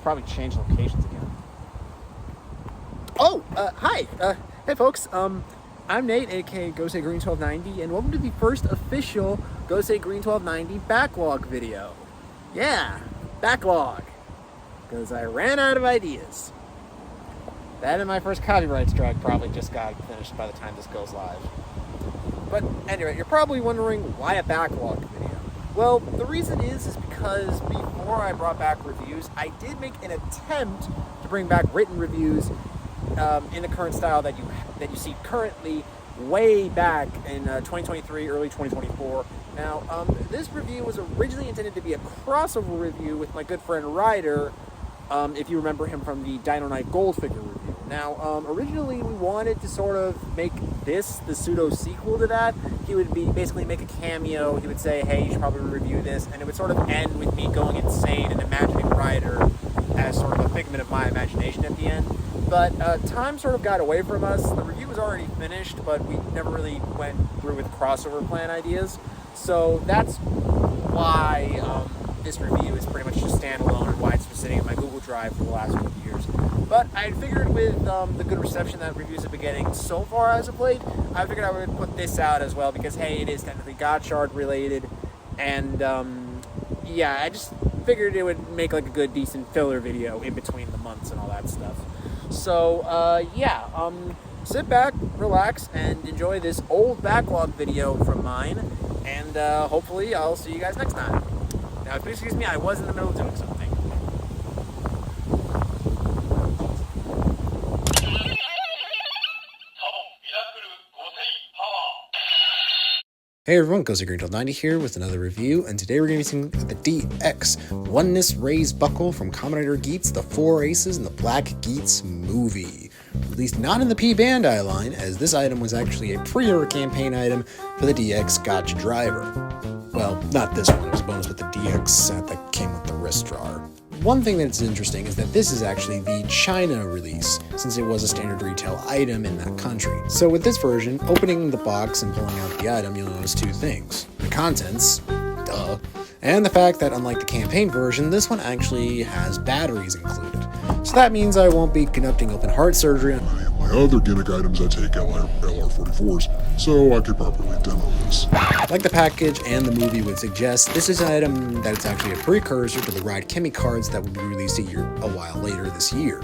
probably change locations again. Hi. Hey, folks. I'm Nate, aka Gosei Green 1290, and welcome to the first official Gosei Green 1290 Backlog video. Yeah, Backlog. Because I ran out of ideas. That and my first copyright strike probably just got finished by the time this goes live. But anyway, you're probably wondering why a backlog video. Well, the reason is because before I brought back reviews, I did make an attempt to bring back written reviews in the current style that you see currently way back in 2023, early 2024. Now, this review was originally intended to be a crossover review with my good friend Ryder, if you remember him from the Dino Knight Gold figure review. Now, originally we wanted to sort of make this the pseudo-sequel to that. He would basically make a cameo, he would say, hey, you should probably review this, and it would sort of end with me going insane and imagining Ryder as sort of a figment of my imagination at the end. But time sort of got away from us. The review was already finished, but we never really went through with crossover plan ideas. So that's why this review is pretty much just standalone and why it's been sitting in my Google Drive for the last few years. But I figured with the good reception that reviews have been getting so far as of late, I figured I would put this out as well because, hey, it is technically Gaachard related. And, yeah, I just figured it would make like a good, decent filler video in between the months and all that stuff. So, sit back, relax, and enjoy this old backlog video from mine. And hopefully I'll see you guys next time. Now, if you excuse me, I was in the middle of doing something. Hey everyone, Gosei Green 1290 here with another review, and today we're going to be using the DX Oneness Raised Buckle from Kamen Rider Geets, the 4 Aces in the Black Geets movie. Released not in the P-Bandai line, as this item was actually a pre-order campaign item for the DX Gotcha Driver. Well, not this one, it was a bonus with the DX set that came with the wrist drawer. One thing that's interesting is that this is actually the China release, since it was a standard retail item in that country. So with this version, opening the box and pulling out the item, you'll notice two things. The contents, duh, and the fact that unlike the campaign version, this one actually has batteries included. So that means I won't be conducting open heart surgery on my other gimmick items that take LR44s, so I could properly demo this. Like the package and the movie would suggest, this is an item that is actually a precursor to the Ride Chemi cards that will be released a while later this year.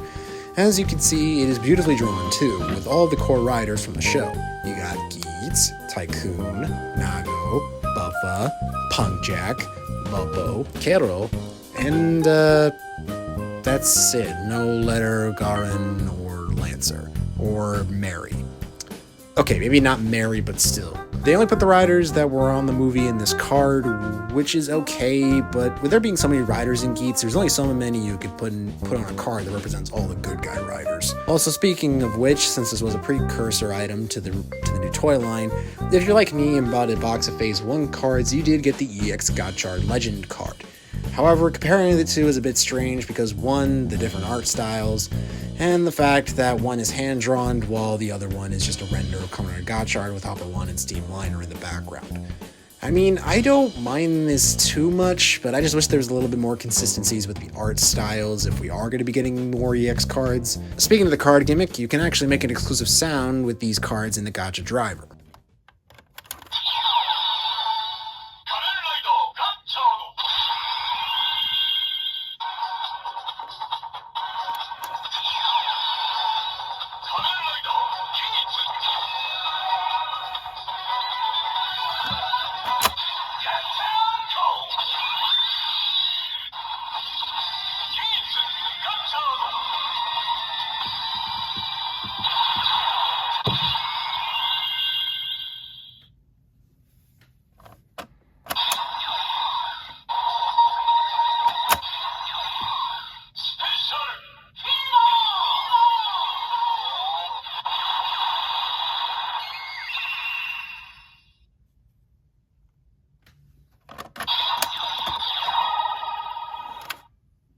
As you can see, it is beautifully drawn too, with all the core riders from the show. You got Geets, Tycoon, Nago, Buffa, Punkjack, Lobo, Kero, and that's it. No letter, Garen, or Lancer, or Mary. Okay, maybe not Mary, but still. They only put the riders that were on the movie in this card, which is okay, but with there being so many riders in Geets, there's only so many you could put on a card that represents all the good guy riders. Also, speaking of which, since this was a precursor item to the new toy line, if you're like me and bought a box of Phase 1 cards, you did get the EX Gaachard Legend card. However, comparing the two is a bit strange because one, the different art styles, and the fact that one is hand-drawn while the other one is just a render of Kamen Rider Gaachard with Hopper 1 and Steam Liner in the background. I mean, I don't mind this too much, but I just wish there was a little bit more consistencies with the art styles if we are going to be getting more EX cards. Speaking of the card gimmick, you can actually make an exclusive sound with these cards in the Gacha Driver.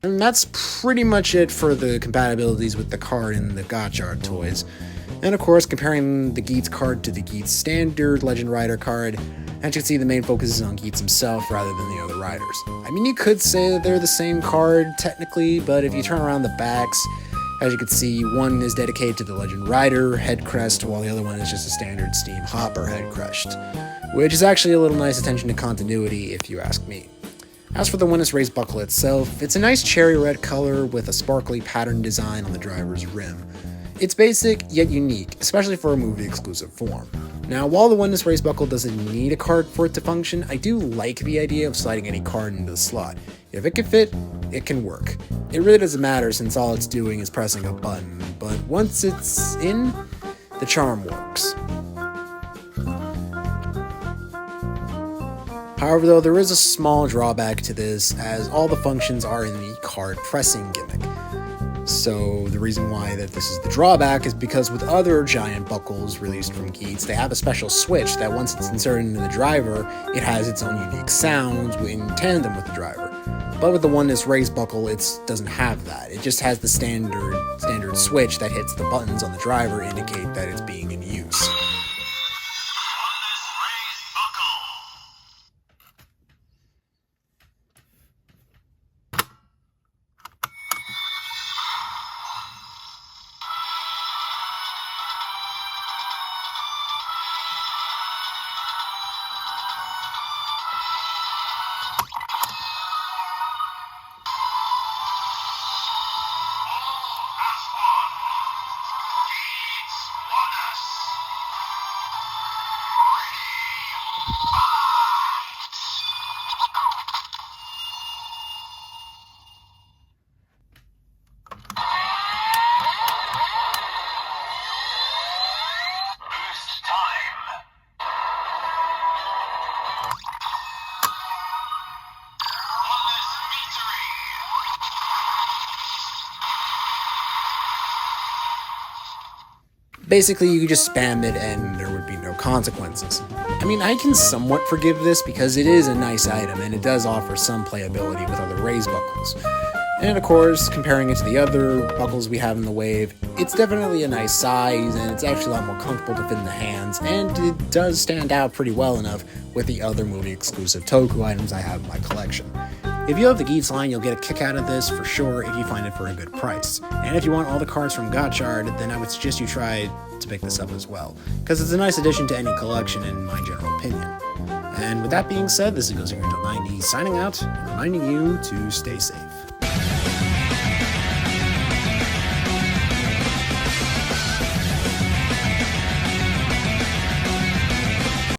And that's pretty much it for the compatibilities with the card and the Gaachard toys. And of course, comparing the Geets card to the Geets standard Legend Rider card, as you can see, the main focus is on Geets himself rather than the other riders. I mean, you could say that they're the same card, technically, but if you turn around the backs, as you can see, one is dedicated to the Legend Rider head crest, while the other one is just a standard Steam Hopper head crest, which is actually a little nice attention to continuity, if you ask me. As for the Oneness race buckle itself, it's a nice cherry red color with a sparkly pattern design on the driver's rim. It's basic, yet unique, especially for a movie-exclusive form. Now, while the Oneness race buckle doesn't need a card for it to function, I do like the idea of sliding any card into the slot. If it can fit, it can work. It really doesn't matter since all it's doing is pressing a button, but once it's in, the charm works. However, though, there is a small drawback to this, as all the functions are in the card pressing gimmick. So the reason why that this is the drawback is because with other giant buckles released from Geets, they have a special switch that once it's inserted into the driver, it has its own unique sounds in tandem with the driver. But with the Oneness race buckle, it doesn't have that. It just has the standard switch that hits the buttons on the driver indicate that it's being in use. Basically, you could just spam it and there would be no consequences. I mean, I can somewhat forgive this because it is a nice item and it does offer some playability with other raise buckles. And of course, comparing it to the other buckles we have in the wave, it's definitely a nice size and it's actually a lot more comfortable to fit in the hands, and it does stand out pretty well enough with the other movie exclusive Toku items I have in my collection. If you have the Geets line, you'll get a kick out of this for sure if you find it for a good price. And if you want all the cards from Gattchard, then I would suggest you try to pick this up as well, because it's a nice addition to any collection in my general opinion. And with that being said, this is Ghost Green 90 signing out and reminding you to stay safe.